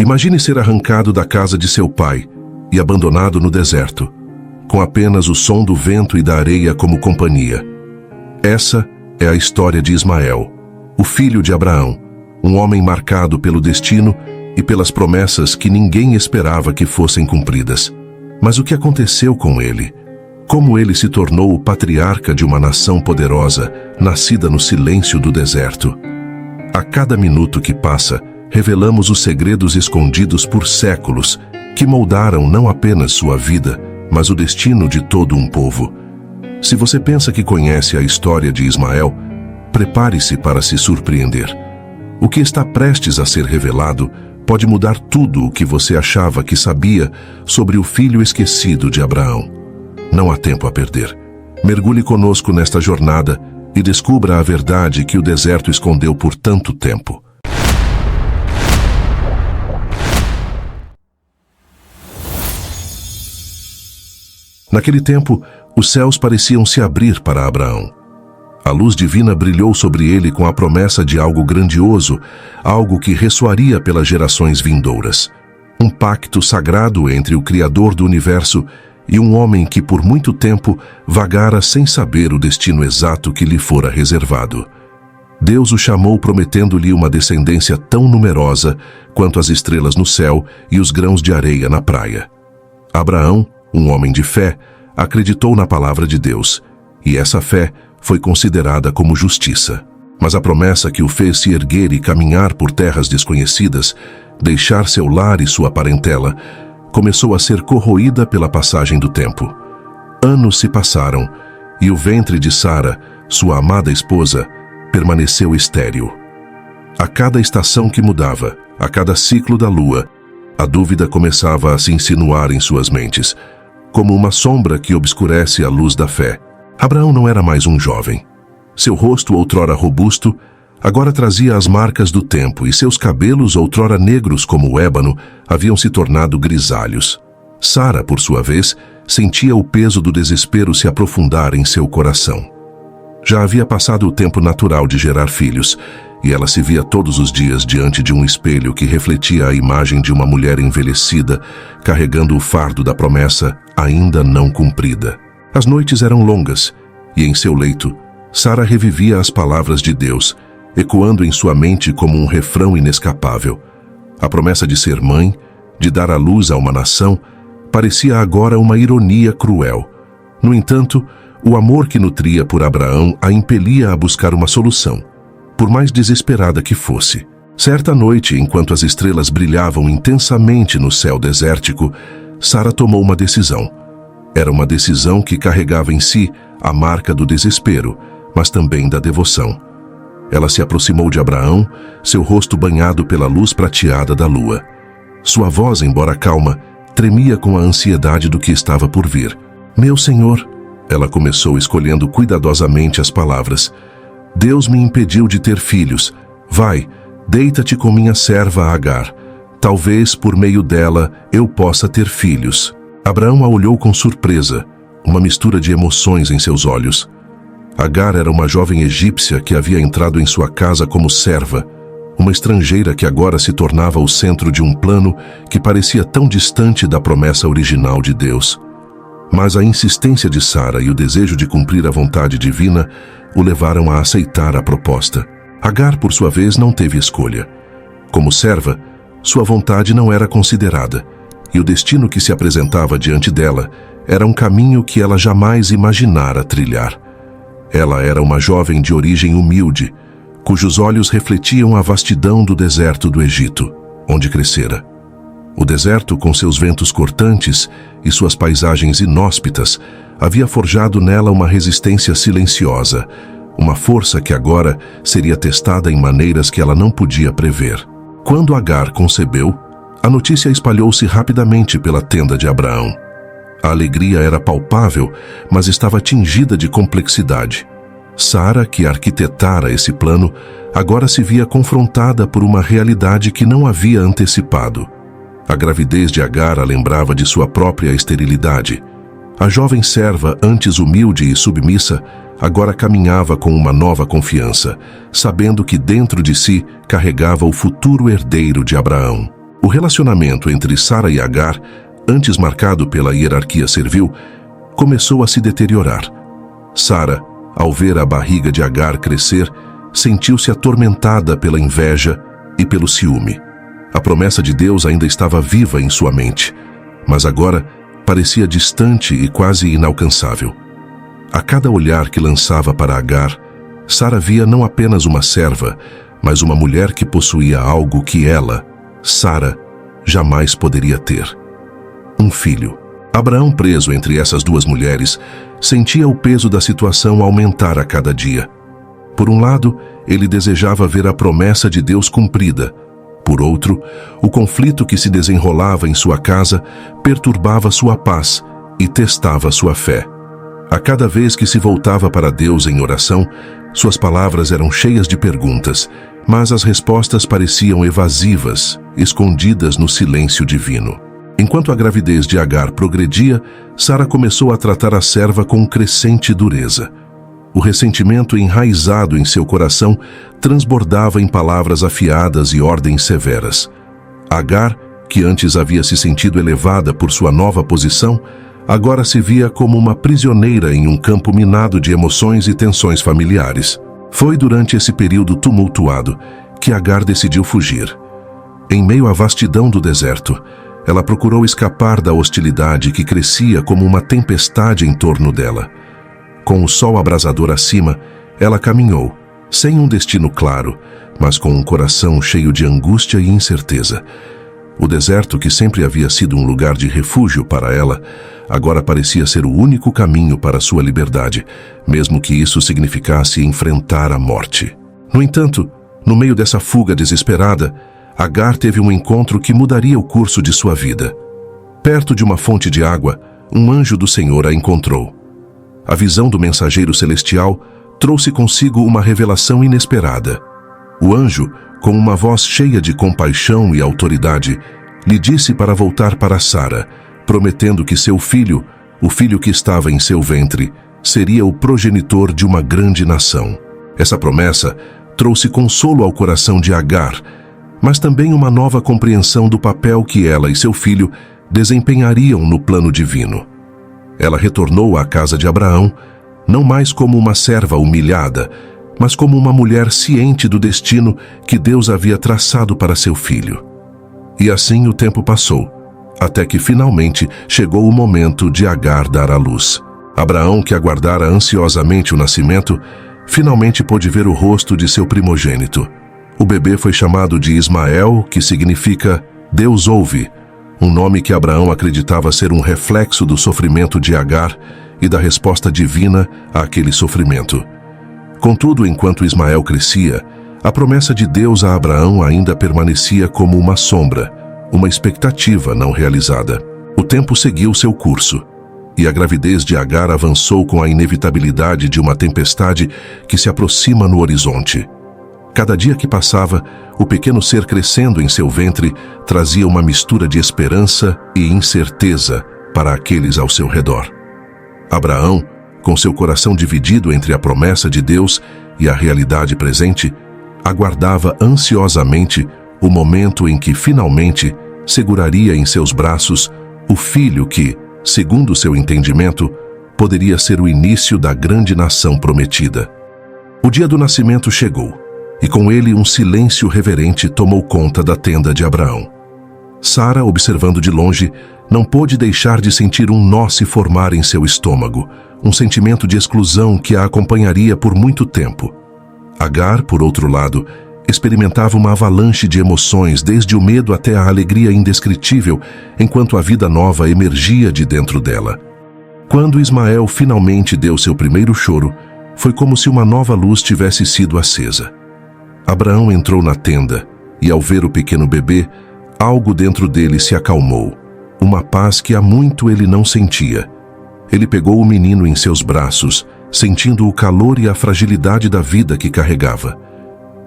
Imagine ser arrancado da casa de seu pai e abandonado no deserto, com apenas o som do vento e da areia como companhia. Essa é a história de Ismael, o filho de Abraão, um homem marcado pelo destino e pelas promessas que ninguém esperava que fossem cumpridas. Mas o que aconteceu com ele? Como ele se tornou o patriarca de uma nação poderosa, nascida no silêncio do deserto? A cada minuto que passa, revelamos os segredos escondidos por séculos, que moldaram não apenas sua vida, mas o destino de todo um povo. Se você pensa que conhece a história de Ismael, prepare-se para se surpreender. O que está prestes a ser revelado pode mudar tudo o que você achava que sabia sobre o filho esquecido de Abraão. Não há tempo a perder. Mergulhe conosco nesta jornada e descubra a verdade que o deserto escondeu por tanto tempo. Naquele tempo, os céus pareciam se abrir para Abraão. A luz divina brilhou sobre ele com a promessa de algo grandioso, algo que ressoaria pelas gerações vindouras. Um pacto sagrado entre o Criador do universo e um homem que por muito tempo vagara sem saber o destino exato que lhe fora reservado. Deus o chamou prometendo-lhe uma descendência tão numerosa quanto as estrelas no céu e os grãos de areia na praia. Abraão, um homem de fé, acreditou na palavra de Deus, e essa fé foi considerada como justiça. Mas a promessa que o fez se erguer e caminhar por terras desconhecidas, deixar seu lar e sua parentela, começou a ser corroída pela passagem do tempo. Anos se passaram, e o ventre de Sara, sua amada esposa, permaneceu estéril. A cada estação que mudava, a cada ciclo da lua, a dúvida começava a se insinuar em suas mentes, como uma sombra que obscurece a luz da fé. Abraão não era mais um jovem. Seu rosto, outrora robusto, agora trazia as marcas do tempo, e seus cabelos, outrora negros como o ébano, haviam se tornado grisalhos. Sara, por sua vez, sentia o peso do desespero se aprofundar em seu coração. Já havia passado o tempo natural de gerar filhos, e ela se via todos os dias diante de um espelho que refletia a imagem de uma mulher envelhecida, carregando o fardo da promessa ainda não cumprida. As noites eram longas, e em seu leito, Sara revivia as palavras de Deus, ecoando em sua mente como um refrão inescapável. A promessa de ser mãe, de dar à luz a uma nação, parecia agora uma ironia cruel. No entanto, o amor que nutria por Abraão a impelia a buscar uma solução, por mais desesperada que fosse. Certa noite, enquanto as estrelas brilhavam intensamente no céu desértico, Sara tomou uma decisão. Era uma decisão que carregava em si a marca do desespero, mas também da devoção. Ela se aproximou de Abraão, seu rosto banhado pela luz prateada da lua. Sua voz, embora calma, tremia com a ansiedade do que estava por vir. "Meu Senhor", ela começou escolhendo cuidadosamente as palavras, "Deus me impediu de ter filhos. Vai, deita-te com minha serva Agar. Talvez por meio dela eu possa ter filhos." Abraão a olhou com surpresa, uma mistura de emoções em seus olhos. Agar era uma jovem egípcia que havia entrado em sua casa como serva, uma estrangeira que agora se tornava o centro de um plano que parecia tão distante da promessa original de Deus. Mas a insistência de Sara e o desejo de cumprir a vontade divina o levaram a aceitar a proposta. Agar, por sua vez, não teve escolha. Como serva, sua vontade não era considerada, e o destino que se apresentava diante dela era um caminho que ela jamais imaginara trilhar. Ela era uma jovem de origem humilde, cujos olhos refletiam a vastidão do deserto do Egito, onde crescera. O deserto, com seus ventos cortantes e suas paisagens inóspitas, havia forjado nela uma resistência silenciosa, uma força que agora seria testada em maneiras que ela não podia prever. Quando Agar concebeu, a notícia espalhou-se rapidamente pela tenda de Abraão. A alegria era palpável, mas estava tingida de complexidade. Sara, que arquitetara esse plano, agora se via confrontada por uma realidade que não havia antecipado. A gravidez de Agar a lembrava de sua própria esterilidade. A jovem serva, antes humilde e submissa, agora caminhava com uma nova confiança, sabendo que dentro de si carregava o futuro herdeiro de Abraão. O relacionamento entre Sara e Agar, antes marcado pela hierarquia servil, começou a se deteriorar. Sara, ao ver a barriga de Agar crescer, sentiu-se atormentada pela inveja e pelo ciúme. A promessa de Deus ainda estava viva em sua mente, mas agora parecia distante e quase inalcançável. A cada olhar que lançava para Agar, Sara via não apenas uma serva, mas uma mulher que possuía algo que ela, Sara, jamais poderia ter: um filho. Abraão, preso entre essas duas mulheres, sentia o peso da situação aumentar a cada dia. Por um lado, ele desejava ver a promessa de Deus cumprida. Por outro, o conflito que se desenrolava em sua casa perturbava sua paz e testava sua fé. A cada vez que se voltava para Deus em oração, suas palavras eram cheias de perguntas, mas as respostas pareciam evasivas, escondidas no silêncio divino. Enquanto a gravidez de Agar progredia, Sara começou a tratar a serva com crescente dureza. O ressentimento enraizado em seu coração transbordava em palavras afiadas e ordens severas. Agar, que antes havia se sentido elevada por sua nova posição, agora se via como uma prisioneira em um campo minado de emoções e tensões familiares. Foi durante esse período tumultuado que Agar decidiu fugir. Em meio à vastidão do deserto, ela procurou escapar da hostilidade que crescia como uma tempestade em torno dela. Com o sol abrasador acima, ela caminhou, sem um destino claro, mas com um coração cheio de angústia e incerteza. O deserto, que sempre havia sido um lugar de refúgio para ela, agora parecia ser o único caminho para sua liberdade, mesmo que isso significasse enfrentar a morte. No entanto, no meio dessa fuga desesperada, Agar teve um encontro que mudaria o curso de sua vida. Perto de uma fonte de água, um anjo do Senhor a encontrou. A visão do mensageiro celestial trouxe consigo uma revelação inesperada. O anjo, com uma voz cheia de compaixão e autoridade, lhe disse para voltar para Sara, prometendo que seu filho, o filho que estava em seu ventre, seria o progenitor de uma grande nação. Essa promessa trouxe consolo ao coração de Agar, mas também uma nova compreensão do papel que ela e seu filho desempenhariam no plano divino. Ela retornou à casa de Abraão, não mais como uma serva humilhada, mas como uma mulher ciente do destino que Deus havia traçado para seu filho. E assim o tempo passou, até que finalmente chegou o momento de Agar dar à luz. Abraão, que aguardara ansiosamente o nascimento, finalmente pôde ver o rosto de seu primogênito. O bebê foi chamado de Ismael, que significa Deus ouve, um nome que Abraão acreditava ser um reflexo do sofrimento de Agar e da resposta divina àquele sofrimento. Contudo, enquanto Ismael crescia, a promessa de Deus a Abraão ainda permanecia como uma sombra, uma expectativa não realizada. O tempo seguiu seu curso, e a gravidez de Agar avançou com a inevitabilidade de uma tempestade que se aproxima no horizonte. Cada dia que passava, o pequeno ser crescendo em seu ventre trazia uma mistura de esperança e incerteza para aqueles ao seu redor. Abraão, com seu coração dividido entre a promessa de Deus e a realidade presente, aguardava ansiosamente o momento em que finalmente seguraria em seus braços o filho que, segundo seu entendimento, poderia ser o início da grande nação prometida. O dia do nascimento chegou, e com ele um silêncio reverente tomou conta da tenda de Abraão. Sara, observando de longe, não pôde deixar de sentir um nó se formar em seu estômago, um sentimento de exclusão que a acompanharia por muito tempo. Agar, por outro lado, experimentava uma avalanche de emoções, desde o medo até a alegria indescritível, enquanto a vida nova emergia de dentro dela. Quando Ismael finalmente deu seu primeiro choro, foi como se uma nova luz tivesse sido acesa. Abraão entrou na tenda, e ao ver o pequeno bebê, algo dentro dele se acalmou, uma paz que há muito ele não sentia. Ele pegou o menino em seus braços, sentindo o calor e a fragilidade da vida que carregava.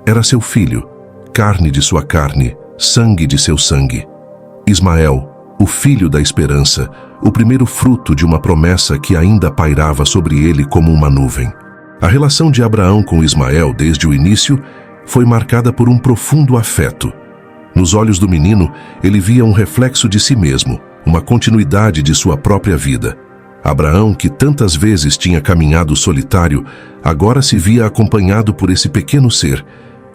Era seu filho, carne de sua carne, sangue de seu sangue. Ismael, o filho da esperança, o primeiro fruto de uma promessa que ainda pairava sobre ele como uma nuvem. A relação de Abraão com Ismael desde o início foi marcada por um profundo afeto. Nos olhos do menino, ele via um reflexo de si mesmo, uma continuidade de sua própria vida. Abraão, que tantas vezes tinha caminhado solitário, agora se via acompanhado por esse pequeno ser,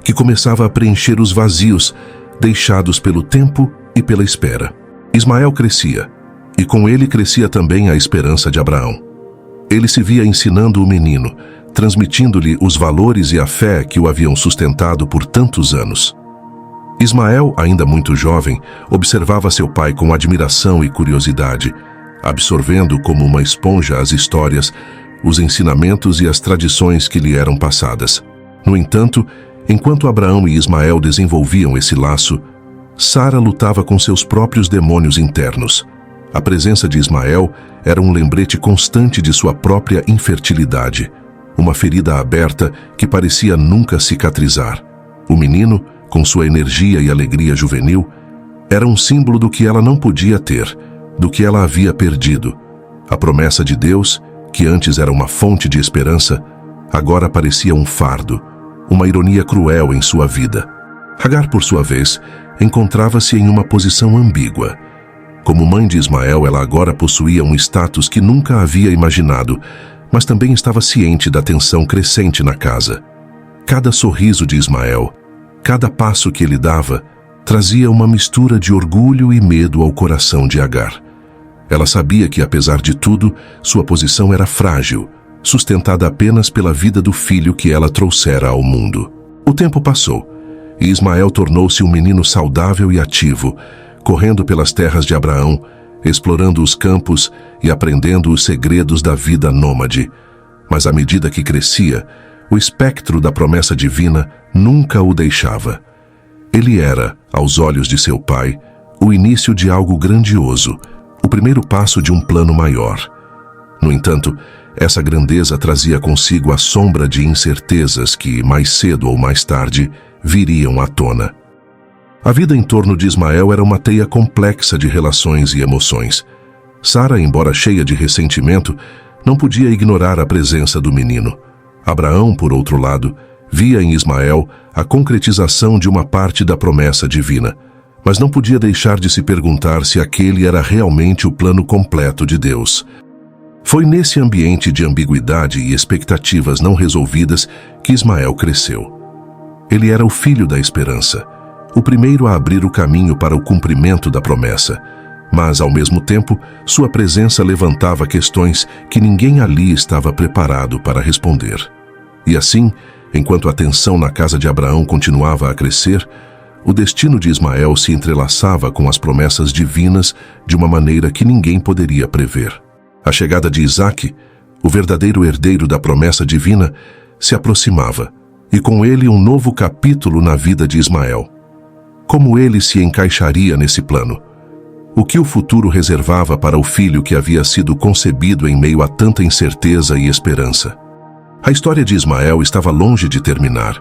que começava a preencher os vazios deixados pelo tempo e pela espera. Ismael crescia, e com ele crescia também a esperança de Abraão. Ele se via ensinando o menino, transmitindo-lhe os valores e a fé que o haviam sustentado por tantos anos. Ismael, ainda muito jovem, observava seu pai com admiração e curiosidade, absorvendo como uma esponja as histórias, os ensinamentos e as tradições que lhe eram passadas. No entanto, enquanto Abraão e Ismael desenvolviam esse laço, Sara lutava com seus próprios demônios internos. A presença de Ismael era um lembrete constante de sua própria infertilidade, uma ferida aberta que parecia nunca cicatrizar. O menino, com sua energia e alegria juvenil, era um símbolo do que ela não podia ter, do que ela havia perdido. A promessa de Deus, que antes era uma fonte de esperança, agora parecia um fardo, uma ironia cruel em sua vida. Agar, por sua vez, encontrava-se em uma posição ambígua. Como mãe de Ismael, ela agora possuía um status que nunca havia imaginado, mas também estava ciente da tensão crescente na casa. Cada sorriso de Ismael, cada passo que ele dava, trazia uma mistura de orgulho e medo ao coração de Agar. Ela sabia que, apesar de tudo, sua posição era frágil, sustentada apenas pela vida do filho que ela trouxera ao mundo. O tempo passou, e Ismael tornou-se um menino saudável e ativo, correndo pelas terras de Abraão, explorando os campos e aprendendo os segredos da vida nômade. Mas à medida que crescia, o espectro da promessa divina nunca o deixava. Ele era, aos olhos de seu pai, o início de algo grandioso, o primeiro passo de um plano maior. No entanto, essa grandeza trazia consigo a sombra de incertezas que, mais cedo ou mais tarde, viriam à tona. A vida em torno de Ismael era uma teia complexa de relações e emoções. Sara, embora cheia de ressentimento, não podia ignorar a presença do menino. Abraão, por outro lado, via em Ismael a concretização de uma parte da promessa divina, mas não podia deixar de se perguntar se aquele era realmente o plano completo de Deus. Foi nesse ambiente de ambiguidade e expectativas não resolvidas que Ismael cresceu. Ele era o filho da esperança, o primeiro a abrir o caminho para o cumprimento da promessa, mas, ao mesmo tempo, sua presença levantava questões que ninguém ali estava preparado para responder. E assim, enquanto a tensão na casa de Abraão continuava a crescer, o destino de Ismael se entrelaçava com as promessas divinas de uma maneira que ninguém poderia prever. A chegada de Isaque, o verdadeiro herdeiro da promessa divina, se aproximava, e com ele um novo capítulo na vida de Ismael. Como ele se encaixaria nesse plano? O que o futuro reservava para o filho que havia sido concebido em meio a tanta incerteza e esperança? A história de Ismael estava longe de terminar.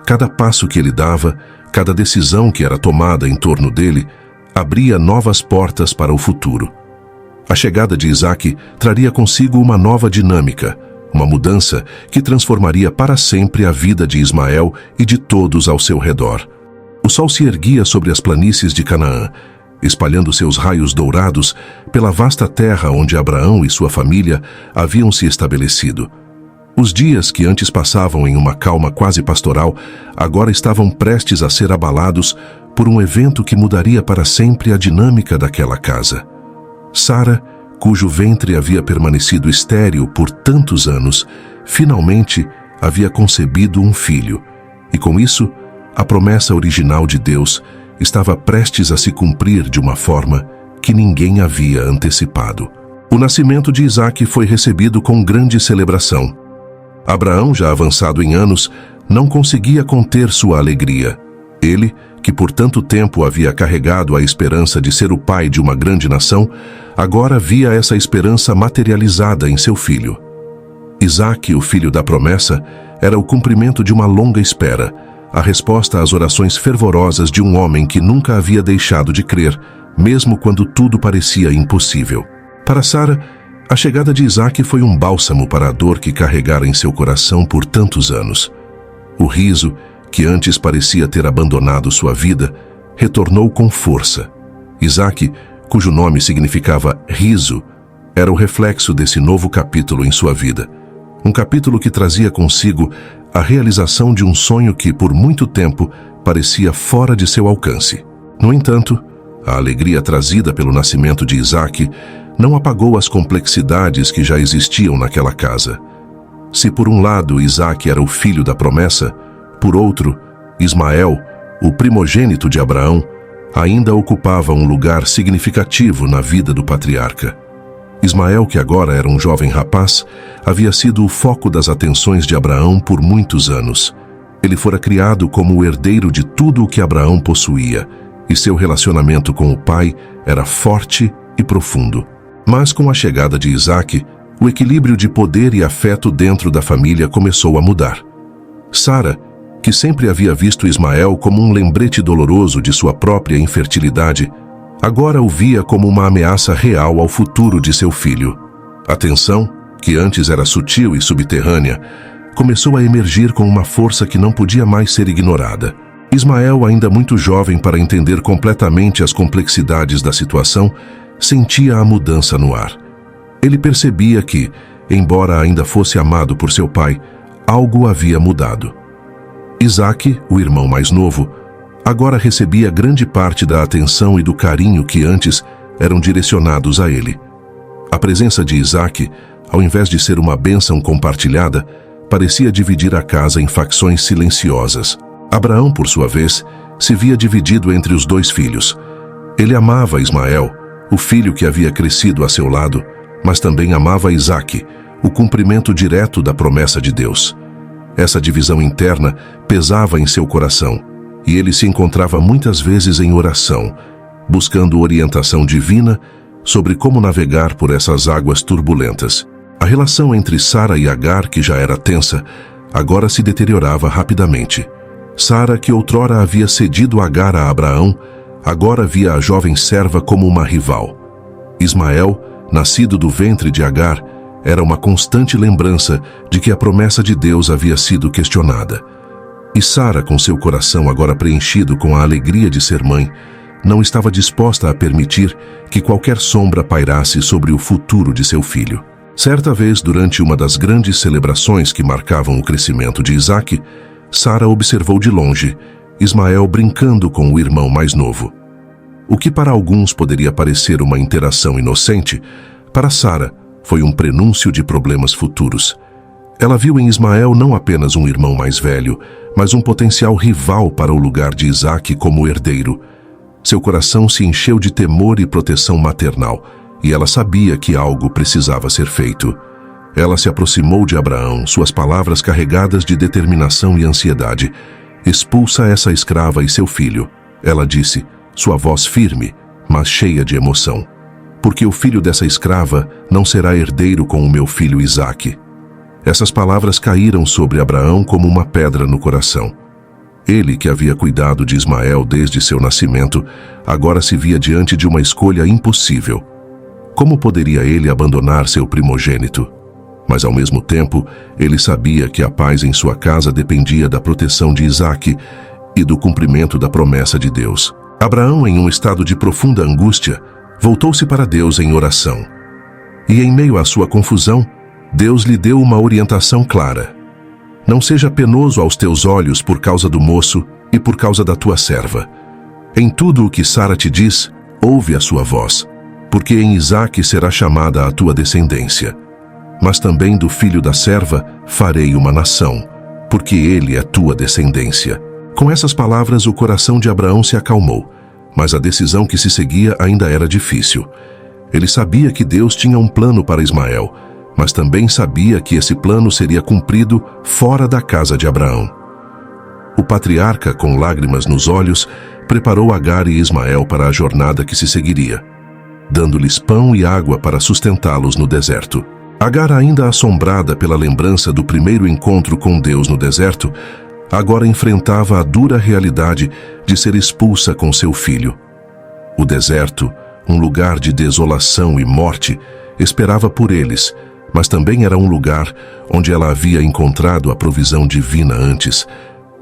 Cada passo que ele dava, cada decisão que era tomada em torno dele, abria novas portas para o futuro. A chegada de Isaque traria consigo uma nova dinâmica, uma mudança que transformaria para sempre a vida de Ismael e de todos ao seu redor. O sol se erguia sobre as planícies de Canaã, espalhando seus raios dourados pela vasta terra onde Abraão e sua família haviam se estabelecido. Os dias que antes passavam em uma calma quase pastoral, agora estavam prestes a ser abalados por um evento que mudaria para sempre a dinâmica daquela casa. Sara, cujo ventre havia permanecido estéril por tantos anos, finalmente havia concebido um filho, e com isso, a promessa original de Deus estava prestes a se cumprir de uma forma que ninguém havia antecipado. O nascimento de Isaque foi recebido com grande celebração. Abraão, já avançado em anos, não conseguia conter sua alegria. Ele, que por tanto tempo havia carregado a esperança de ser o pai de uma grande nação, agora via essa esperança materializada em seu filho. Isaque, o filho da promessa, era o cumprimento de uma longa espera, a resposta às orações fervorosas de um homem que nunca havia deixado de crer, mesmo quando tudo parecia impossível. Para Sara, a chegada de Isaque foi um bálsamo para a dor que carregara em seu coração por tantos anos. O riso, que antes parecia ter abandonado sua vida, retornou com força. Isaque, cujo nome significava riso, era o reflexo desse novo capítulo em sua vida. Um capítulo que trazia consigo a realização de um sonho que, por muito tempo, parecia fora de seu alcance. No entanto, a alegria trazida pelo nascimento de Isaque não apagou as complexidades que já existiam naquela casa. Se por um lado Isaque era o filho da promessa, por outro, Ismael, o primogênito de Abraão, ainda ocupava um lugar significativo na vida do patriarca. Ismael, que agora era um jovem rapaz, havia sido o foco das atenções de Abraão por muitos anos. Ele fora criado como o herdeiro de tudo o que Abraão possuía, e seu relacionamento com o pai era forte e profundo. Mas com a chegada de Isaque, o equilíbrio de poder e afeto dentro da família começou a mudar. Sara, que sempre havia visto Ismael como um lembrete doloroso de sua própria infertilidade, agora o via como uma ameaça real ao futuro de seu filho. A tensão, que antes era sutil e subterrânea, começou a emergir com uma força que não podia mais ser ignorada. Ismael, ainda muito jovem para entender completamente as complexidades da situação, sentia a mudança no ar. Ele percebia que, embora ainda fosse amado por seu pai, algo havia mudado. Isaque, o irmão mais novo, agora recebia grande parte da atenção e do carinho que antes eram direcionados a ele. A presença de Isaque, ao invés de ser uma bênção compartilhada, parecia dividir a casa em facções silenciosas. Abraão, por sua vez, se via dividido entre os dois filhos. Ele amava Ismael, o filho que havia crescido a seu lado, mas também amava Isaque, o cumprimento direto da promessa de Deus. Essa divisão interna pesava em seu coração, e ele se encontrava muitas vezes em oração, buscando orientação divina sobre como navegar por essas águas turbulentas. A relação entre Sara e Agar, que já era tensa, agora se deteriorava rapidamente. Sara, que outrora havia cedido Agar a Abraão, agora via a jovem serva como uma rival. Ismael, nascido do ventre de Agar, era uma constante lembrança de que a promessa de Deus havia sido questionada. E Sara, com seu coração agora preenchido com a alegria de ser mãe, não estava disposta a permitir que qualquer sombra pairasse sobre o futuro de seu filho. Certa vez, durante uma das grandes celebrações que marcavam o crescimento de Isaque, Sara observou de longe Ismael brincando com o irmão mais novo. O que para alguns poderia parecer uma interação inocente, para Sara foi um prenúncio de problemas futuros. Ela viu em Ismael não apenas um irmão mais velho, mas um potencial rival para o lugar de Isaque como herdeiro. Seu coração se encheu de temor e proteção maternal, e ela sabia que algo precisava ser feito. Ela se aproximou de Abraão, suas palavras carregadas de determinação e ansiedade. Expulsa essa escrava e seu filho, ela disse, sua voz firme, mas cheia de emoção. Porque o filho dessa escrava não será herdeiro com o meu filho Isaque. Essas palavras caíram sobre Abraão como uma pedra no coração. Ele, que havia cuidado de Ismael desde seu nascimento, agora se via diante de uma escolha impossível. Como poderia ele abandonar seu primogênito? Mas, ao mesmo tempo, ele sabia que a paz em sua casa dependia da proteção de Isaque e do cumprimento da promessa de Deus. Abraão, em um estado de profunda angústia, voltou-se para Deus em oração. E, em meio à sua confusão, Deus lhe deu uma orientação clara. Não seja penoso aos teus olhos por causa do moço e por causa da tua serva. Em tudo o que Sara te diz, ouve a sua voz, porque em Isaque será chamada a tua descendência. Mas também do filho da serva farei uma nação, porque ele é tua descendência. Com essas palavras, o coração de Abraão se acalmou, mas a decisão que se seguia ainda era difícil. Ele sabia que Deus tinha um plano para Ismael, mas também sabia que esse plano seria cumprido fora da casa de Abraão. O patriarca, com lágrimas nos olhos, preparou Agar e Ismael para a jornada que se seguiria, dando-lhes pão e água para sustentá-los no deserto. Agar, ainda assombrada pela lembrança do primeiro encontro com Deus no deserto, agora enfrentava a dura realidade de ser expulsa com seu filho. O deserto, um lugar de desolação e morte, esperava por eles, mas também era um lugar onde ela havia encontrado a provisão divina antes.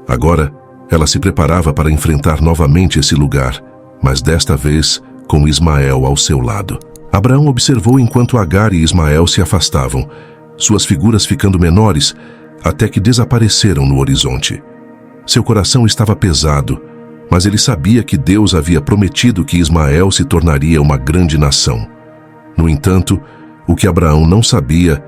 Agora, Ela se preparava para enfrentar novamente esse lugar, mas desta vez com Ismael ao seu lado. Abraão observou enquanto Agar e Ismael se afastavam, suas figuras ficando menores, até que desapareceram no horizonte. Seu coração estava pesado, mas ele sabia que Deus havia prometido que Ismael se tornaria uma grande nação. No entanto, o que Abraão não sabia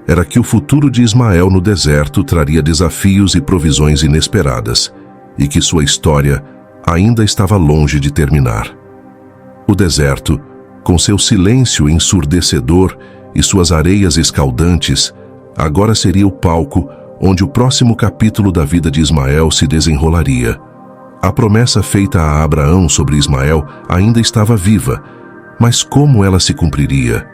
era que o futuro de Ismael no deserto traria desafios e provisões inesperadas, e que sua história ainda estava longe de terminar. O deserto, com seu silêncio ensurdecedor e suas areias escaldantes, agora seria o palco onde o próximo capítulo da vida de Ismael se desenrolaria. A promessa feita a Abraão sobre Ismael ainda estava viva, mas como ela se cumpriria?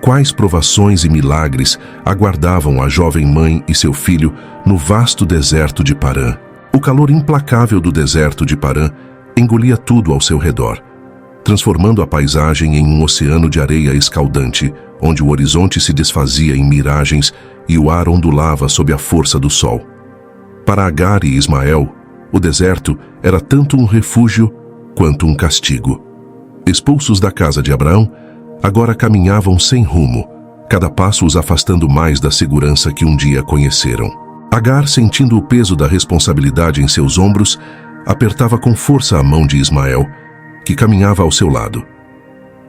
Quais provações e milagres aguardavam a jovem mãe e seu filho no vasto deserto de Parã? O calor implacável do deserto de Parã engolia tudo ao seu redor, transformando a paisagem em um oceano de areia escaldante, onde o horizonte se desfazia em miragens e o ar ondulava sob a força do sol. Para Agar e Ismael, o deserto era tanto um refúgio quanto um castigo. Expulsos da casa de Abraão, agora caminhavam sem rumo, cada passo os afastando mais da segurança que um dia conheceram. Agar, sentindo o peso da responsabilidade em seus ombros, apertava com força a mão de Ismael, que caminhava ao seu lado.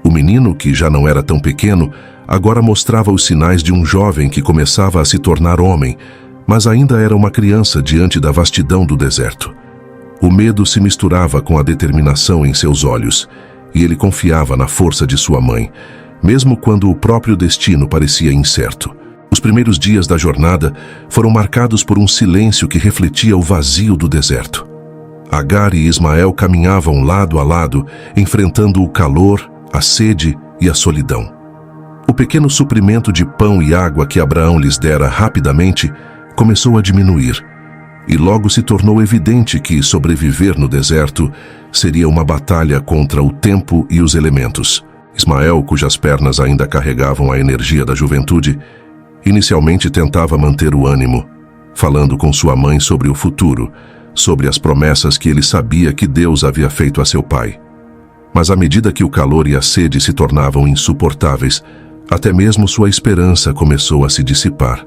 O menino, que já não era tão pequeno, agora mostrava os sinais de um jovem que começava a se tornar homem, mas ainda era uma criança diante da vastidão do deserto. O medo se misturava com a determinação em seus olhos, e ele confiava na força de sua mãe, mesmo quando o próprio destino parecia incerto. Os primeiros dias da jornada foram marcados por um silêncio que refletia o vazio do deserto. Agar e Ismael caminhavam lado a lado, enfrentando o calor, a sede e a solidão. O pequeno suprimento de pão e água que Abraão lhes dera rapidamente começou a diminuir, e logo se tornou evidente que sobreviver no deserto seria uma batalha contra o tempo e os elementos. Ismael, cujas pernas ainda carregavam a energia da juventude, inicialmente tentava manter o ânimo, falando com sua mãe sobre o futuro, sobre as promessas que ele sabia que Deus havia feito a seu pai. Mas à medida que o calor e a sede se tornavam insuportáveis, até mesmo sua esperança começou a se dissipar.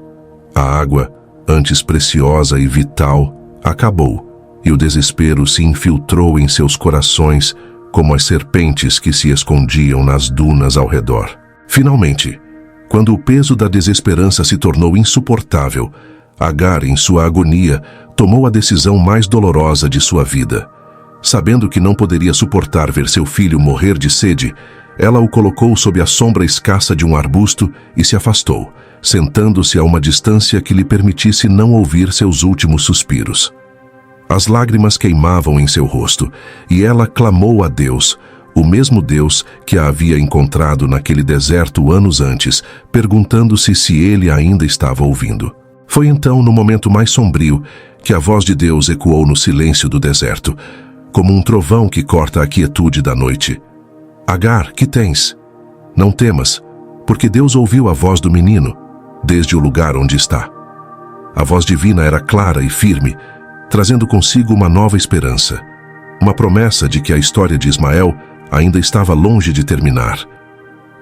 A água, antes preciosa e vital, acabou, e o desespero se infiltrou em seus corações como as serpentes que se escondiam nas dunas ao redor. Finalmente, quando o peso da desesperança se tornou insuportável, Agar, em sua agonia, tomou a decisão mais dolorosa de sua vida. Sabendo que não poderia suportar ver seu filho morrer de sede, ela o colocou sob a sombra escassa de um arbusto e se afastou, sentando-se a uma distância que lhe permitisse não ouvir seus últimos suspiros. As lágrimas queimavam em seu rosto, e ela clamou a Deus, o mesmo Deus que a havia encontrado naquele deserto anos antes, perguntando-se se ele ainda estava ouvindo. Foi então, no momento mais sombrio, que a voz de Deus ecoou no silêncio do deserto, como um trovão que corta a quietude da noite. Agar, que tens? Não temas, porque Deus ouviu a voz do menino, desde o lugar onde está. A voz divina era clara e firme, trazendo consigo uma nova esperança, uma promessa de que a história de Ismael ainda estava longe de terminar.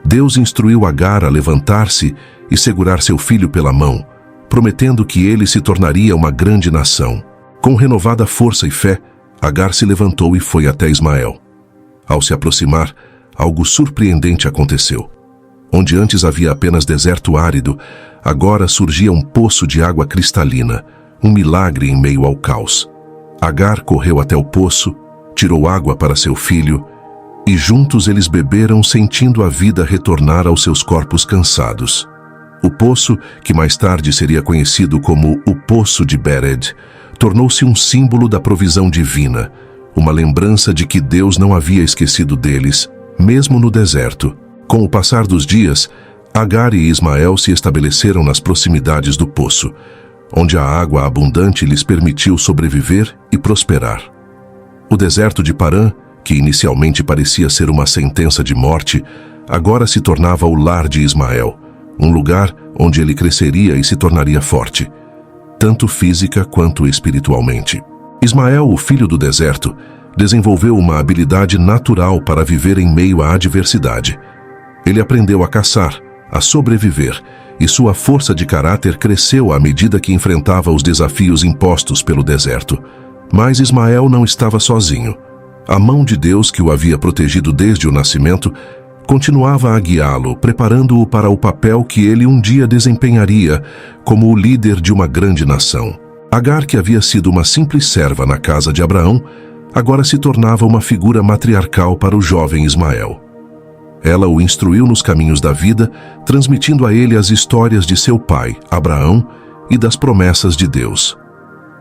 Deus instruiu Agar a levantar-se e segurar seu filho pela mão, prometendo que ele se tornaria uma grande nação. Com renovada força e fé, Agar se levantou e foi até Ismael. Ao se aproximar, algo surpreendente aconteceu. Onde antes havia apenas deserto árido, agora surgia um poço de água cristalina, um milagre em meio ao caos. Agar correu até o poço, tirou água para seu filho, e juntos eles beberam, sentindo a vida retornar aos seus corpos cansados. O poço, que mais tarde seria conhecido como o Poço de Bered, tornou-se um símbolo da provisão divina, uma lembrança de que Deus não havia esquecido deles, mesmo no deserto. Com o passar dos dias, Agar e Ismael se estabeleceram nas proximidades do poço, onde a água abundante lhes permitiu sobreviver e prosperar. O deserto de Parã, que inicialmente parecia ser uma sentença de morte, agora se tornava o lar de Ismael, um lugar onde ele cresceria e se tornaria forte, tanto física quanto espiritualmente. Ismael, o filho do deserto, desenvolveu uma habilidade natural para viver em meio à adversidade. Ele aprendeu a caçar, a sobreviver, e sua força de caráter cresceu à medida que enfrentava os desafios impostos pelo deserto. Mas Ismael não estava sozinho. A mão de Deus, que o havia protegido desde o nascimento, continuava a guiá-lo, preparando-o para o papel que ele um dia desempenharia como o líder de uma grande nação. Agar, que havia sido uma simples serva na casa de Abraão, agora se tornava uma figura matriarcal para o jovem Ismael. Ela o instruiu nos caminhos da vida, transmitindo a ele as histórias de seu pai, Abraão, e das promessas de Deus.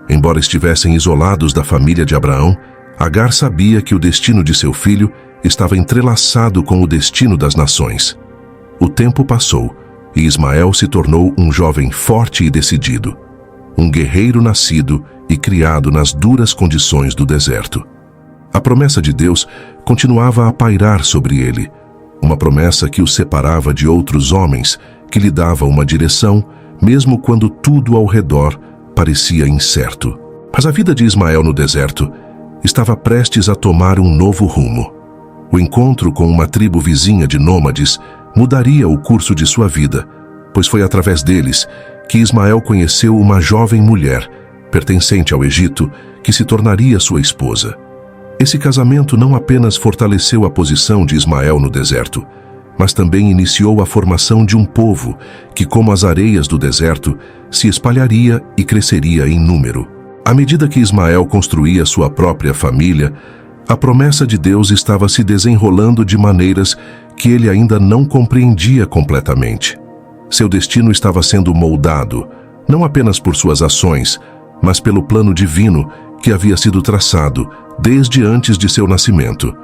Embora estivessem isolados da família de Abraão, Agar sabia que o destino de seu filho estava entrelaçado com o destino das nações. O tempo passou e Ismael se tornou um jovem forte e decidido, um guerreiro nascido e criado nas duras condições do deserto. A promessa de Deus continuava a pairar sobre ele, uma promessa que o separava de outros homens, que lhe dava uma direção, mesmo quando tudo ao redor parecia incerto. Mas a vida de Ismael no deserto estava prestes a tomar um novo rumo. O encontro com uma tribo vizinha de nômades mudaria o curso de sua vida, pois foi através deles que Ismael conheceu uma jovem mulher, pertencente ao Egito, que se tornaria sua esposa. Esse casamento não apenas fortaleceu a posição de Ismael no deserto, mas também iniciou a formação de um povo que, como as areias do deserto, se espalharia e cresceria em número. À medida que Ismael construía sua própria família, a promessa de Deus estava se desenrolando de maneiras que ele ainda não compreendia completamente. Seu destino estava sendo moldado, não apenas por suas ações, mas pelo plano divino que havia sido traçado desde antes de seu nascimento.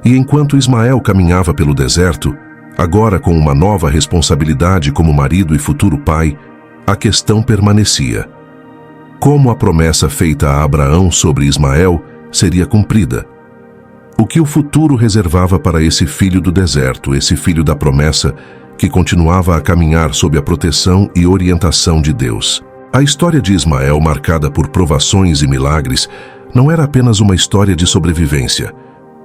E enquanto Ismael caminhava pelo deserto, agora com uma nova responsabilidade como marido e futuro pai, a questão permanecia. Como a promessa feita a Abraão sobre Ismael seria cumprida? O que o futuro reservava para esse filho do deserto, esse filho da promessa, que continuava a caminhar sob a proteção e orientação de Deus? A história de Ismael, marcada por provações e milagres, não era apenas uma história de sobrevivência,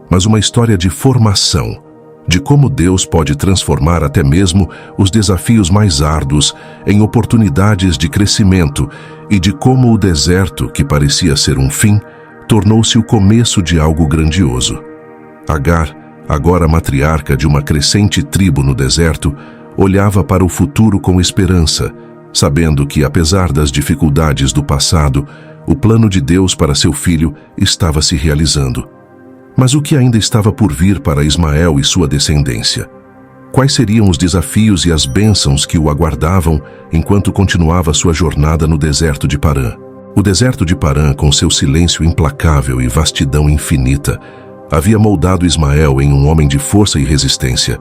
mas uma história de formação, de como Deus pode transformar até mesmo os desafios mais árduos em oportunidades de crescimento e de como o deserto, que parecia ser um fim, tornou-se o começo de algo grandioso. Agar, agora matriarca de uma crescente tribo no deserto, olhava para o futuro com esperança, sabendo que, apesar das dificuldades do passado, o plano de Deus para seu filho estava se realizando. Mas o que ainda estava por vir para Ismael e sua descendência? Quais seriam os desafios e as bênçãos que o aguardavam enquanto continuava sua jornada no deserto de Parã? O deserto de Parã, com seu silêncio implacável e vastidão infinita, havia moldado Ismael em um homem de força e resistência.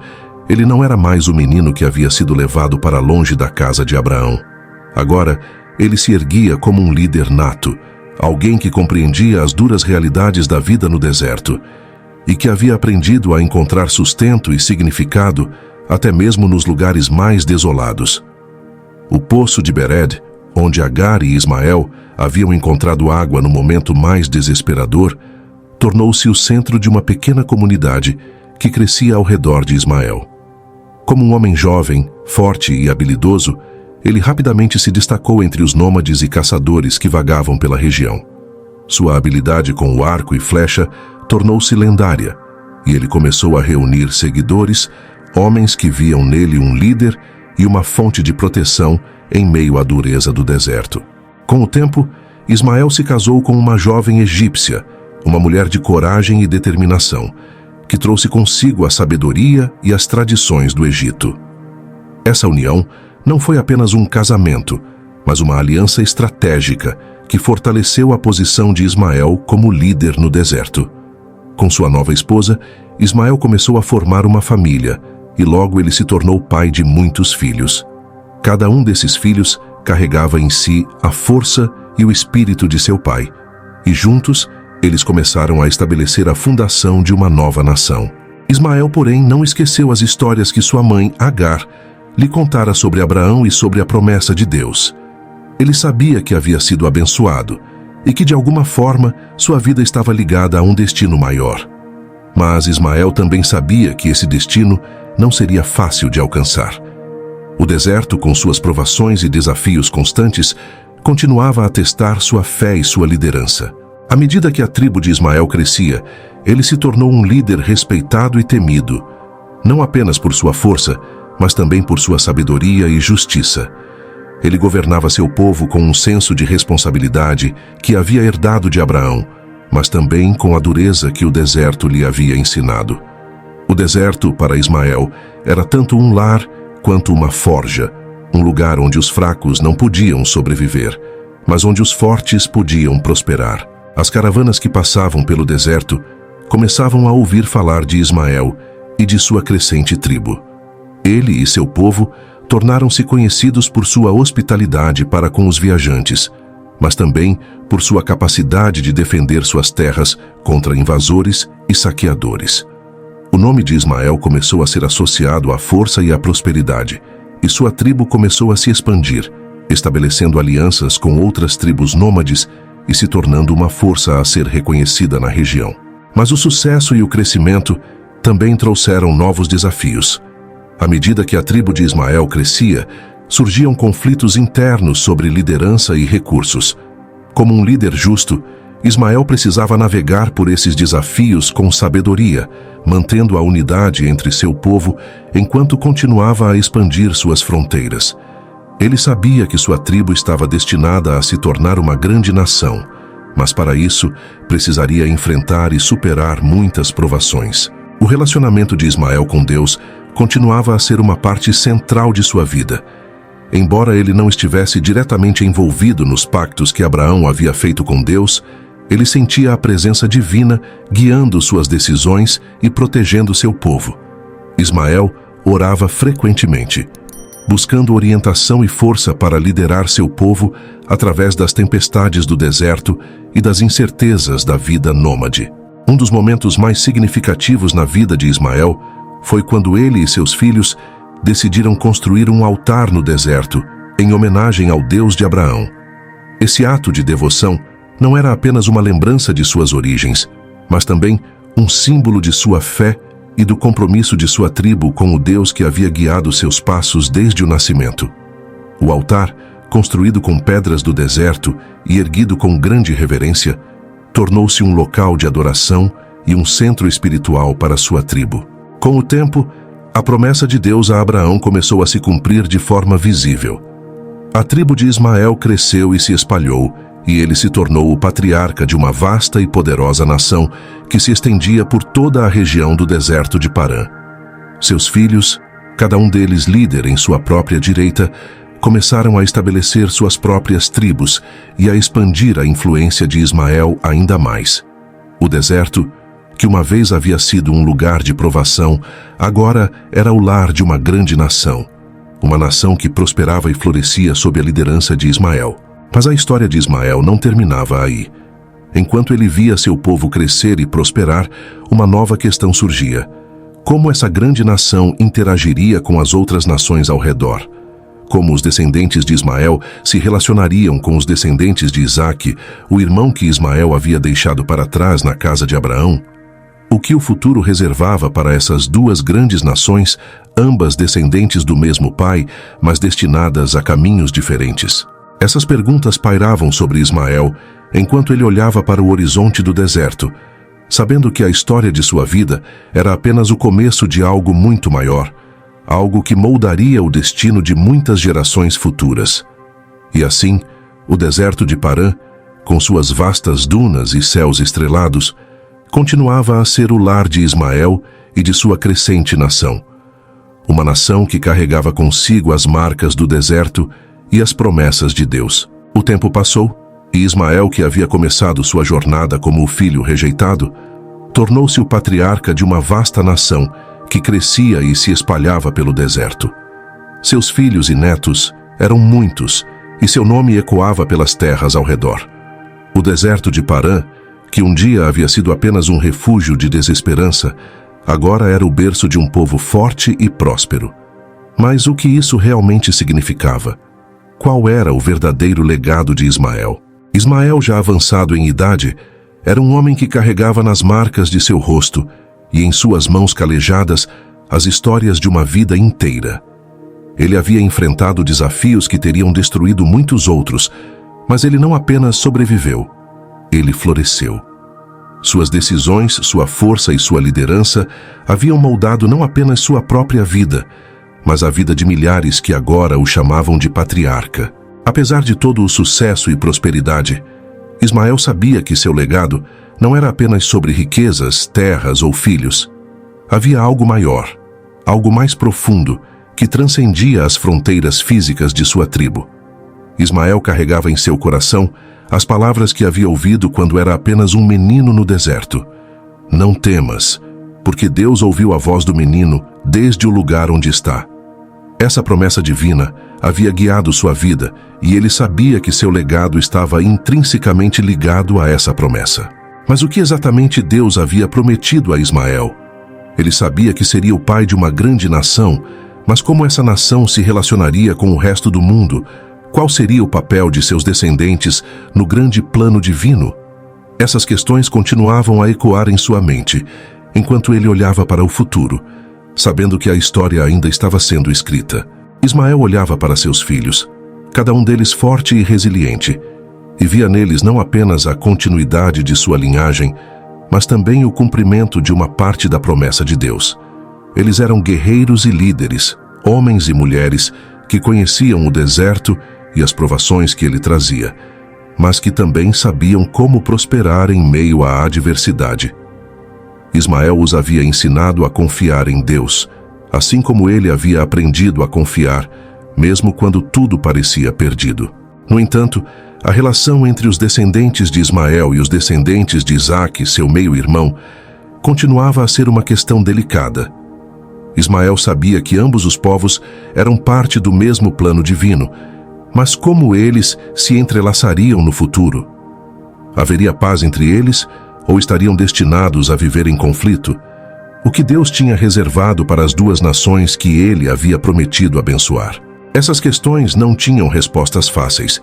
Ele não era mais o menino que havia sido levado para longe da casa de Abraão. Agora, ele se erguia como um líder nato, alguém que compreendia as duras realidades da vida no deserto e que havia aprendido a encontrar sustento e significado até mesmo nos lugares mais desolados. O poço de Bered, onde Agar e Ismael haviam encontrado água no momento mais desesperador, tornou-se o centro de uma pequena comunidade que crescia ao redor de Ismael. Como um homem jovem, forte e habilidoso, ele rapidamente se destacou entre os nômades e caçadores que vagavam pela região. Sua habilidade com o arco e flecha tornou-se lendária, e ele começou a reunir seguidores, homens que viam nele um líder e uma fonte de proteção em meio à dureza do deserto. Com o tempo, Ismael se casou com uma jovem egípcia, uma mulher de coragem e determinação, que trouxe consigo a sabedoria e as tradições do Egito. Essa união não foi apenas um casamento, mas uma aliança estratégica que fortaleceu a posição de Ismael como líder no deserto. Com sua nova esposa, Ismael começou a formar uma família e logo ele se tornou pai de muitos filhos. Cada um desses filhos carregava em si a força e o espírito de seu pai, e juntos eles começaram a estabelecer a fundação de uma nova nação. Ismael, porém, não esqueceu as histórias que sua mãe, Agar, lhe contara sobre Abraão e sobre a promessa de Deus. Ele sabia que havia sido abençoado, e que de alguma forma sua vida estava ligada a um destino maior. Mas Ismael também sabia que esse destino não seria fácil de alcançar. O deserto, com suas provações e desafios constantes, continuava a testar sua fé e sua liderança. À medida que a tribo de Ismael crescia, ele se tornou um líder respeitado e temido, não apenas por sua força, mas também por sua sabedoria e justiça. Ele governava seu povo com um senso de responsabilidade que havia herdado de Abraão, mas também com a dureza que o deserto lhe havia ensinado. O deserto, para Ismael, era tanto um lar quanto uma forja, um lugar onde os fracos não podiam sobreviver, mas onde os fortes podiam prosperar. As caravanas que passavam pelo deserto começavam a ouvir falar de Ismael e de sua crescente tribo. Ele e seu povo tornaram-se conhecidos por sua hospitalidade para com os viajantes, mas também por sua capacidade de defender suas terras contra invasores e saqueadores. O nome de Ismael começou a ser associado à força e à prosperidade, e sua tribo começou a se expandir, estabelecendo alianças com outras tribos nômades e se tornando uma força a ser reconhecida na região. Mas o sucesso e o crescimento também trouxeram novos desafios. À medida que a tribo de Ismael crescia, surgiam conflitos internos sobre liderança e recursos. Como um líder justo, Ismael precisava navegar por esses desafios com sabedoria, mantendo a unidade entre seu povo enquanto continuava a expandir suas fronteiras. Ele sabia que sua tribo estava destinada a se tornar uma grande nação, mas para isso precisaria enfrentar e superar muitas provações. O relacionamento de Ismael com Deus continuava a ser uma parte central de sua vida. Embora ele não estivesse diretamente envolvido nos pactos que Abraão havia feito com Deus, ele sentia a presença divina guiando suas decisões e protegendo seu povo. Ismael orava frequentemente, buscando orientação e força para liderar seu povo através das tempestades do deserto e das incertezas da vida nômade. Um dos momentos mais significativos na vida de Ismael foi quando ele e seus filhos decidiram construir um altar no deserto em homenagem ao Deus de Abraão. Esse ato de devoção não era apenas uma lembrança de suas origens, mas também um símbolo de sua fé e do compromisso de sua tribo com o Deus que havia guiado seus passos desde o nascimento. O altar, construído com pedras do deserto e erguido com grande reverência, tornou-se um local de adoração e um centro espiritual para sua tribo. Com o tempo, a promessa de Deus a Abraão começou a se cumprir de forma visível. A tribo de Ismael cresceu e se espalhou, e ele se tornou o patriarca de uma vasta e poderosa nação que se estendia por toda a região do deserto de Parã. Seus filhos, cada um deles líder em sua própria direita, começaram a estabelecer suas próprias tribos e a expandir a influência de Ismael ainda mais. O deserto, que uma vez havia sido um lugar de provação, agora era o lar de uma grande nação. Uma nação que prosperava e florescia sob a liderança de Ismael. Mas a história de Ismael não terminava aí. Enquanto ele via seu povo crescer e prosperar, uma nova questão surgia. Como essa grande nação interagiria com as outras nações ao redor? Como os descendentes de Ismael se relacionariam com os descendentes de Isaque, o irmão que Ismael havia deixado para trás na casa de Abraão? O que o futuro reservava para essas duas grandes nações, ambas descendentes do mesmo pai, mas destinadas a caminhos diferentes? Essas perguntas pairavam sobre Ismael enquanto ele olhava para o horizonte do deserto, sabendo que a história de sua vida era apenas o começo de algo muito maior, algo que moldaria o destino de muitas gerações futuras. E assim, o deserto de Parã, com suas vastas dunas e céus estrelados, continuava a ser o lar de Ismael e de sua crescente nação. Uma nação que carregava consigo as marcas do deserto e as promessas de Deus. O tempo passou, e Ismael, que havia começado sua jornada como o filho rejeitado, tornou-se o patriarca de uma vasta nação que crescia e se espalhava pelo deserto. Seus filhos e netos eram muitos, e seu nome ecoava pelas terras ao redor. O deserto de Parã, que um dia havia sido apenas um refúgio de desesperança, agora era o berço de um povo forte e próspero. Mas o que isso realmente significava? Qual era o verdadeiro legado de Ismael? Ismael, já avançado em idade, era um homem que carregava nas marcas de seu rosto e em suas mãos calejadas as histórias de uma vida inteira. Ele havia enfrentado desafios que teriam destruído muitos outros, mas ele não apenas sobreviveu, ele floresceu. Suas decisões, sua força e sua liderança haviam moldado não apenas sua própria vida, mas a vida de milhares que agora o chamavam de patriarca. Apesar de todo o sucesso e prosperidade, Ismael sabia que seu legado não era apenas sobre riquezas, terras ou filhos. Havia algo maior, algo mais profundo, que transcendia as fronteiras físicas de sua tribo. Ismael carregava em seu coração as palavras que havia ouvido quando era apenas um menino no deserto. Não temas, porque Deus ouviu a voz do menino desde o lugar onde está. Essa promessa divina havia guiado sua vida e ele sabia que seu legado estava intrinsecamente ligado a essa promessa. Mas o que exatamente Deus havia prometido a Ismael? Ele sabia que seria o pai de uma grande nação, mas como essa nação se relacionaria com o resto do mundo? Qual seria o papel de seus descendentes no grande plano divino? Essas questões continuavam a ecoar em sua mente, enquanto ele olhava para o futuro, sabendo que a história ainda estava sendo escrita. Ismael olhava para seus filhos, cada um deles forte e resiliente, e via neles não apenas a continuidade de sua linhagem, mas também o cumprimento de uma parte da promessa de Deus. Eles eram guerreiros e líderes, homens e mulheres que conheciam o deserto e as provações que ele trazia, mas que também sabiam como prosperar em meio à adversidade. Ismael os havia ensinado a confiar em Deus, assim como ele havia aprendido a confiar, mesmo quando tudo parecia perdido. No entanto, a relação entre os descendentes de Ismael e os descendentes de Isaque, seu meio-irmão, continuava a ser uma questão delicada. Ismael sabia que ambos os povos eram parte do mesmo plano divino, mas como eles se entrelaçariam no futuro? Haveria paz entre eles ou estariam destinados a viver em conflito? O que Deus tinha reservado para as duas nações que ele havia prometido abençoar? Essas questões não tinham respostas fáceis,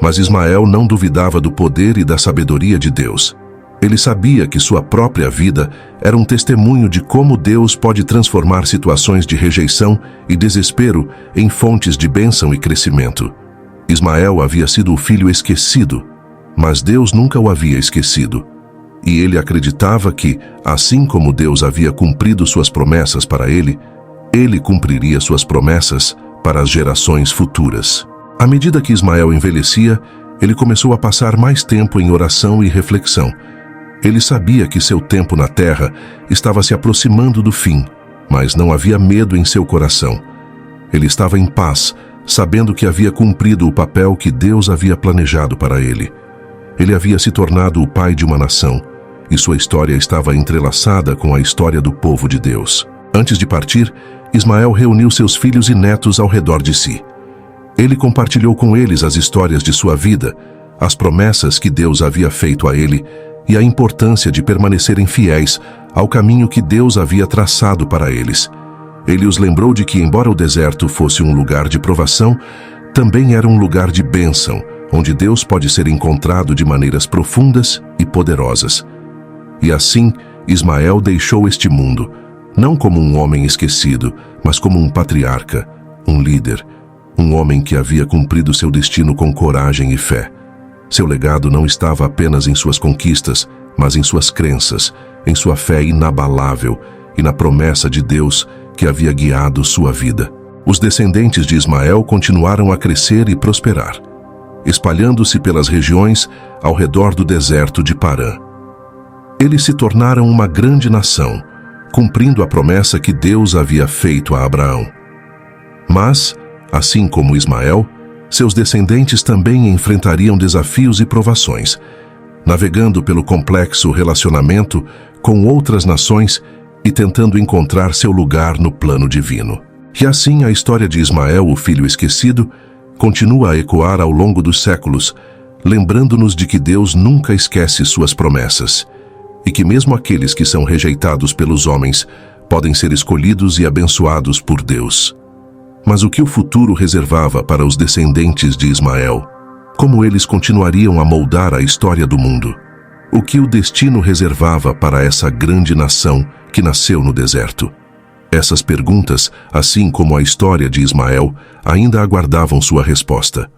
mas Ismael não duvidava do poder e da sabedoria de Deus. Ele sabia que sua própria vida era um testemunho de como Deus pode transformar situações de rejeição e desespero em fontes de bênção e crescimento. Ismael havia sido o filho esquecido, mas Deus nunca o havia esquecido. E ele acreditava que, assim como Deus havia cumprido suas promessas para ele cumpriria suas promessas para as gerações futuras. À medida que Ismael envelhecia, ele começou a passar mais tempo em oração e reflexão. Ele sabia que seu tempo na terra estava se aproximando do fim, mas não havia medo em seu coração. Ele estava em paz, sabendo que havia cumprido o papel que Deus havia planejado para ele. Ele havia se tornado o pai de uma nação, e sua história estava entrelaçada com a história do povo de Deus. Antes de partir, Ismael reuniu seus filhos e netos ao redor de si. Ele compartilhou com eles as histórias de sua vida, as promessas que Deus havia feito a ele e a importância de permanecerem fiéis ao caminho que Deus havia traçado para eles. Ele os lembrou de que, embora o deserto fosse um lugar de provação, também era um lugar de bênção, onde Deus pode ser encontrado de maneiras profundas e poderosas. E assim, Ismael deixou este mundo, não como um homem esquecido, mas como um patriarca, um líder, um homem que havia cumprido seu destino com coragem e fé. Seu legado não estava apenas em suas conquistas, mas em suas crenças, em sua fé inabalável e na promessa de Deus que havia guiado sua vida. Os descendentes de Ismael continuaram a crescer e prosperar, espalhando-se pelas regiões ao redor do deserto de Parã. Eles se tornaram uma grande nação, cumprindo a promessa que Deus havia feito a Abraão. Mas, assim como Ismael, seus descendentes também enfrentariam desafios e provações, navegando pelo complexo relacionamento com outras nações e tentando encontrar seu lugar no plano divino. E assim a história de Ismael, o filho esquecido, continua a ecoar ao longo dos séculos, lembrando-nos de que Deus nunca esquece suas promessas, e que mesmo aqueles que são rejeitados pelos homens podem ser escolhidos e abençoados por Deus. Mas o que o futuro reservava para os descendentes de Ismael? como eles continuariam a moldar a história do mundo. O que o destino reservava para essa grande nação que nasceu no deserto? Essas perguntas, assim como a história de Ismael, ainda aguardavam sua resposta.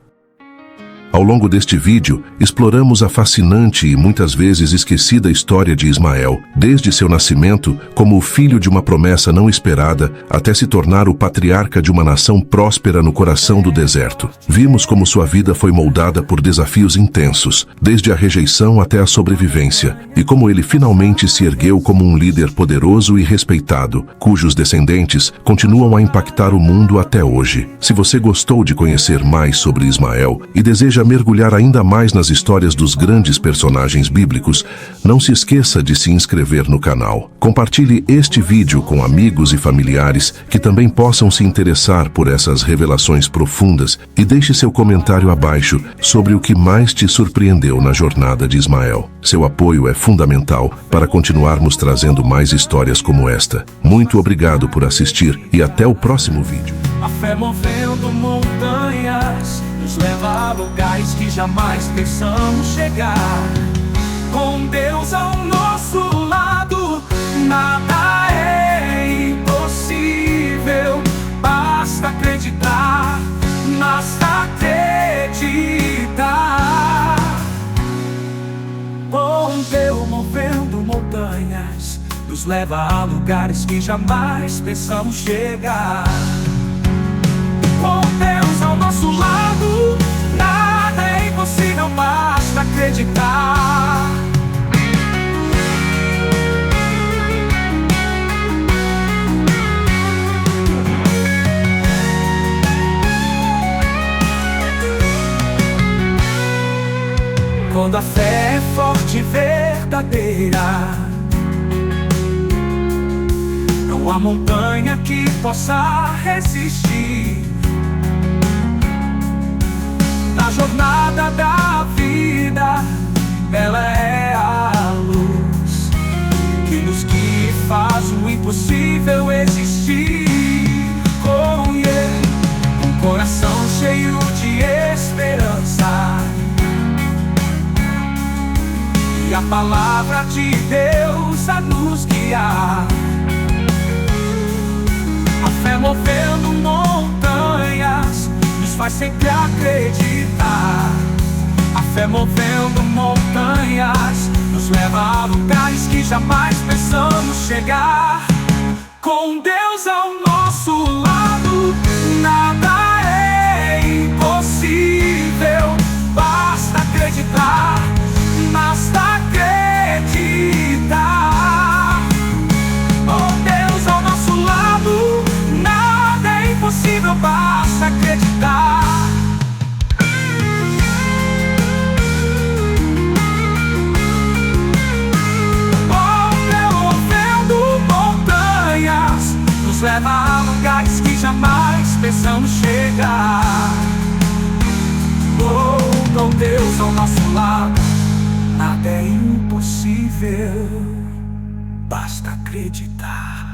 Ao longo deste vídeo, exploramos a fascinante e muitas vezes esquecida história de Ismael, desde seu nascimento como o filho de uma promessa não esperada, até se tornar o patriarca de uma nação próspera no coração do deserto. Vimos como sua vida foi moldada por desafios intensos, desde a rejeição até a sobrevivência, e como ele finalmente se ergueu como um líder poderoso e respeitado, cujos descendentes continuam a impactar o mundo até hoje. Se você gostou de conhecer mais sobre Ismael e deseja mergulhar ainda mais nas histórias dos grandes personagens bíblicos, não se esqueça de se inscrever no canal. Compartilhe este vídeo com amigos e familiares que também possam se interessar por essas revelações profundas e deixe seu comentário abaixo sobre o que mais te surpreendeu na jornada de Ismael. Seu apoio é fundamental para continuarmos trazendo mais histórias como esta. Muito obrigado por assistir e até o próximo vídeo. A fé movendo montanhas nos leva a lugares que jamais pensamos chegar. Com Deus ao nosso lado, nada é impossível. Basta acreditar, basta acreditar. Com Deus movendo montanhas nos leva a lugares que jamais pensamos chegar. Com Deus ao nosso lado, nada é impossível, basta acreditar. Quando a fé é forte e verdadeira, não há montanha que possa resistir. Na jornada da vida, ela é a luz que nos guia e faz o impossível existir. Com Ele, um coração cheio de esperança, e a palavra de Deus a nos guiar. A fé movendo montanhas nos faz sempre acreditar. A fé movendo montanhas nos leva a lugares que jamais pensamos chegar. Com Deus ao nosso lado, nada é impossível. Basta acreditar, basta acreditar. Com Deus ao nosso lado, nada é impossível, basta acreditar. Movendo montanhas nos leva a lugares que jamais pensamos chegar. Com Deus ao nosso lado, nada é impossível, basta acreditar.